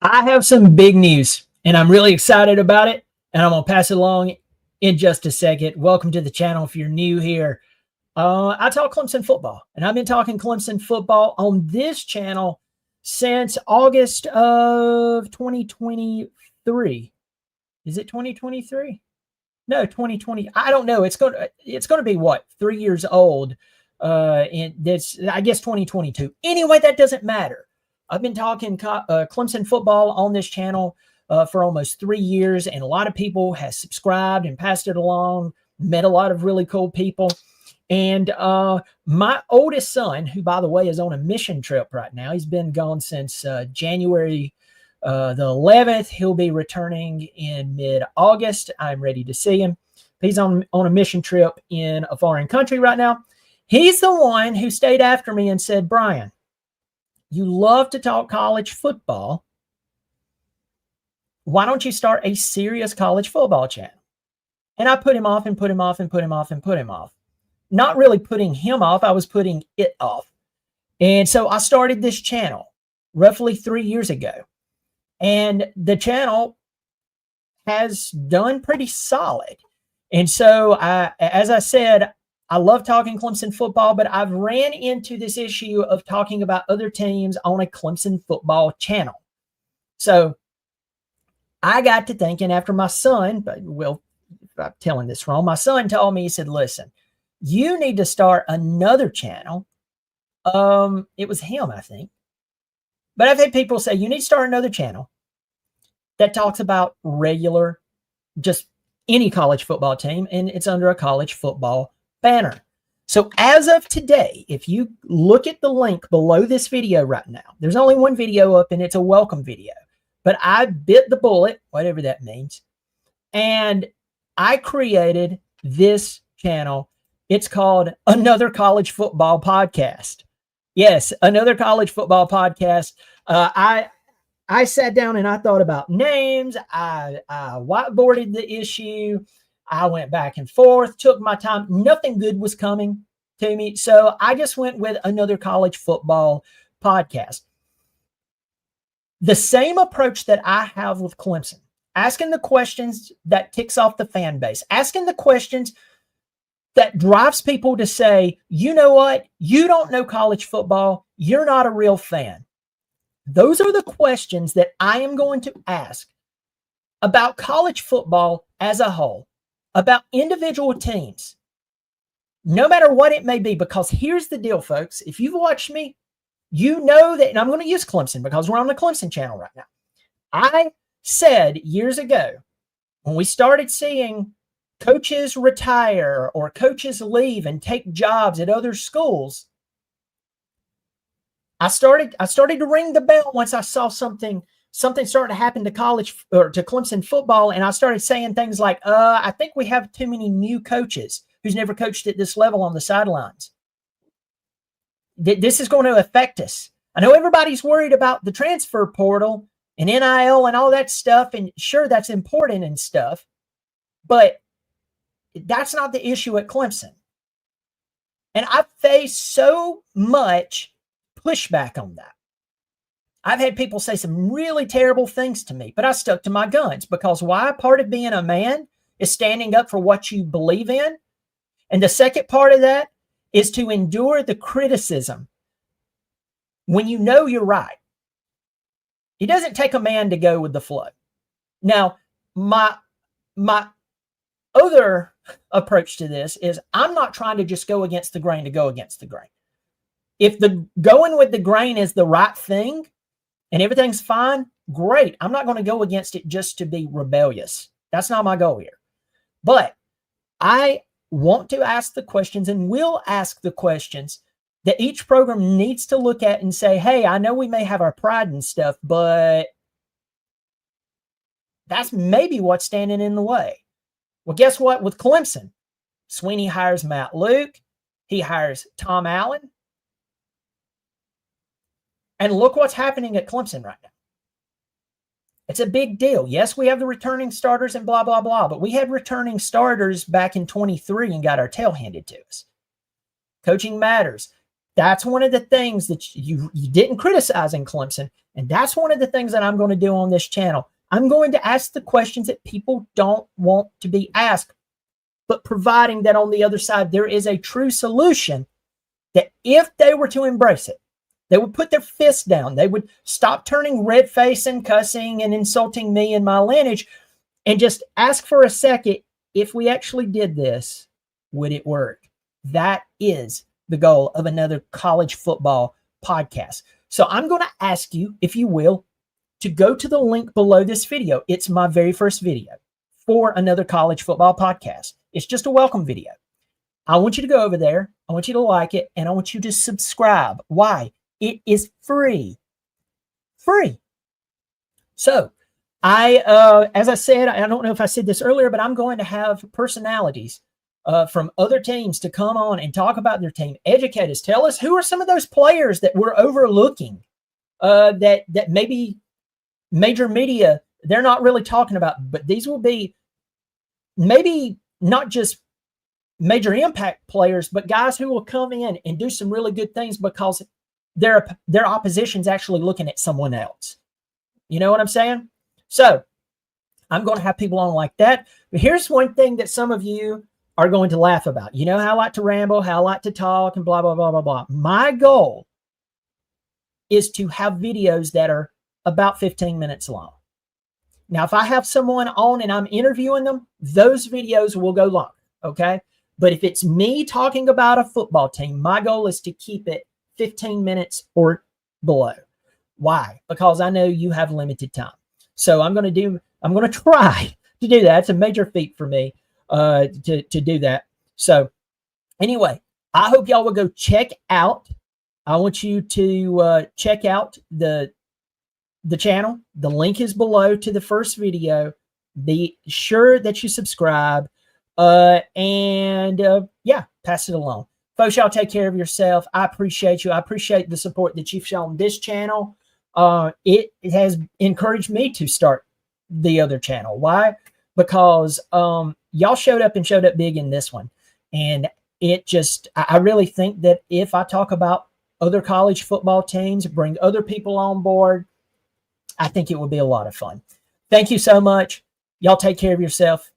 I have some big news, and I'm really excited about it, and I'm going to pass it along in just a second. Welcome to the channel if you're new here. I talk Clemson football, and I've been talking Clemson football on this channel since August of 2023. Is it 2023? No, 2020. I don't know. It's going to be what, 3 years old. And that's, I guess, 2022. Anyway, that doesn't matter. I've been talking Clemson football on this channel for almost 3 years, and a lot of people have subscribed and passed it along. Met a lot of really cool people. And my oldest son, who, by the way, is on a mission trip right now, he's been gone since January the 11th. He'll be returning in mid-August. I'm ready to see him. He's on a mission trip in a foreign country right now. He's the one who stayed after me and said, Brian, you love to talk college football. Why don't you start a serious college football channel? And I put him off and put him off and put him off and put him off. Not really putting him off. I was putting it off. And so I started this channel roughly 3 years ago. And the channel has done pretty solid. And so, as I said, I love talking Clemson football, but I've ran into this issue of talking about other teams on a Clemson football channel. So I got to thinking after my son, well, I'm telling this wrong, my son told me, he said, listen, you need to start another channel. It was him, I think. But I've had people say, you need to start another channel that talks about regular, just any college football team, and it's under a college football banner. So as of today, if you look at the link below this video right now, there's only one video up and it's a welcome video, but I bit the bullet, whatever that means, and I created this channel. It's called Another College Football Podcast. Yes, Another College Football Podcast. I sat down and I thought about names. I whiteboarded the issue. I went back and forth, took my time. Nothing good was coming to me. So I just went with Another College Football Podcast. The same approach that I have with Clemson, asking the questions that kicks off the fan base, asking the questions that drives people to say, you know what? You don't know college football. You're not a real fan. Those are the questions that I am going to ask about college football as a whole, about individual teams, no matter what it may be, because here's the deal, folks. If you've watched me, you know that, and I'm going to use Clemson because we're on the Clemson channel right now. I said years ago, when we started seeing coaches retire or coaches leave and take jobs at other schools, I started to ring the bell once I saw something started to happen to college or to Clemson football. And I started saying things like, I think we have too many new coaches who's never coached at this level on the sidelines. This is going to affect us. I know everybody's worried about the transfer portal and NIL and all that stuff. And sure, that's important and stuff, but that's not the issue at Clemson. And I face so much pushback on that. I've had people say some really terrible things to me, but I stuck to my guns because why? Part of being a man is standing up for what you believe in. And the second part of that is to endure the criticism when you know you're right. It doesn't take a man to go with the flow. Now, my other approach to this is I'm not trying to just go against the grain to go against the grain. If the going with the grain is the right thing and everything's fine, great. I'm not going to go against it just to be rebellious. That's not my goal here. But I want to ask the questions and will ask the questions that each program needs to look at and say, hey, I know we may have our pride and stuff, but that's maybe what's standing in the way. Well, guess what? With Clemson, Sweeney hires Matt Luke. He hires Tom Allen. And look what's happening at Clemson right now. It's a big deal. Yes, we have the returning starters and blah, blah, blah, but we had returning starters back in 23 and got our tail handed to us. Coaching matters. That's one of the things that you didn't criticize in Clemson. And that's one of the things that I'm going to do on this channel. I'm going to ask the questions that people don't want to be asked, but providing that on the other side, there is a true solution that if they were to embrace it, they would put their fists down. They would stop turning red face and cussing and insulting me and my lineage and just ask for a second, if we actually did this, would it work? That is the goal of another college football podcast. So I'm going to ask you, if you will, to go to the link below this video. It's my very first video for another college football podcast. It's just a welcome video. I want you to go over there. I want you to like it, and I want you to subscribe. Why? It is free. Free. So as I said, I don't know if I said this earlier, but I'm going to have personalities from other teams to come on and talk about their team, educate us, tell us who are some of those players that we're overlooking, that maybe major media, they're not really talking about, but these will be maybe not just major impact players, but guys who will come in and do some really good things because their opposition's actually looking at someone else. You know what I'm saying? So I'm going to have people on like that. But here's one thing that some of you are going to laugh about. You know how I like to ramble, how I like to talk, and blah, blah, blah, blah, blah. My goal is to have videos that are about 15 minutes long. Now, if I have someone on and I'm interviewing them, those videos will go long, okay? But if it's me talking about a football team, my goal is to keep it 15 minutes or below. Why? Because I know you have limited time. So I'm going to try to do that. It's a major feat for me to do that. So anyway, I hope y'all will go check out. I want you to check out the channel. The link is below to the first video. Be sure that you subscribe and pass it along. Folks, y'all take care of yourself. I appreciate you. I appreciate the support that you've shown this channel. It has encouraged me to start the other channel. Why? Because y'all showed up big in this one. And I really think that if I talk about other college football teams, bring other people on board, I think it would be a lot of fun. Thank you so much. Y'all take care of yourself.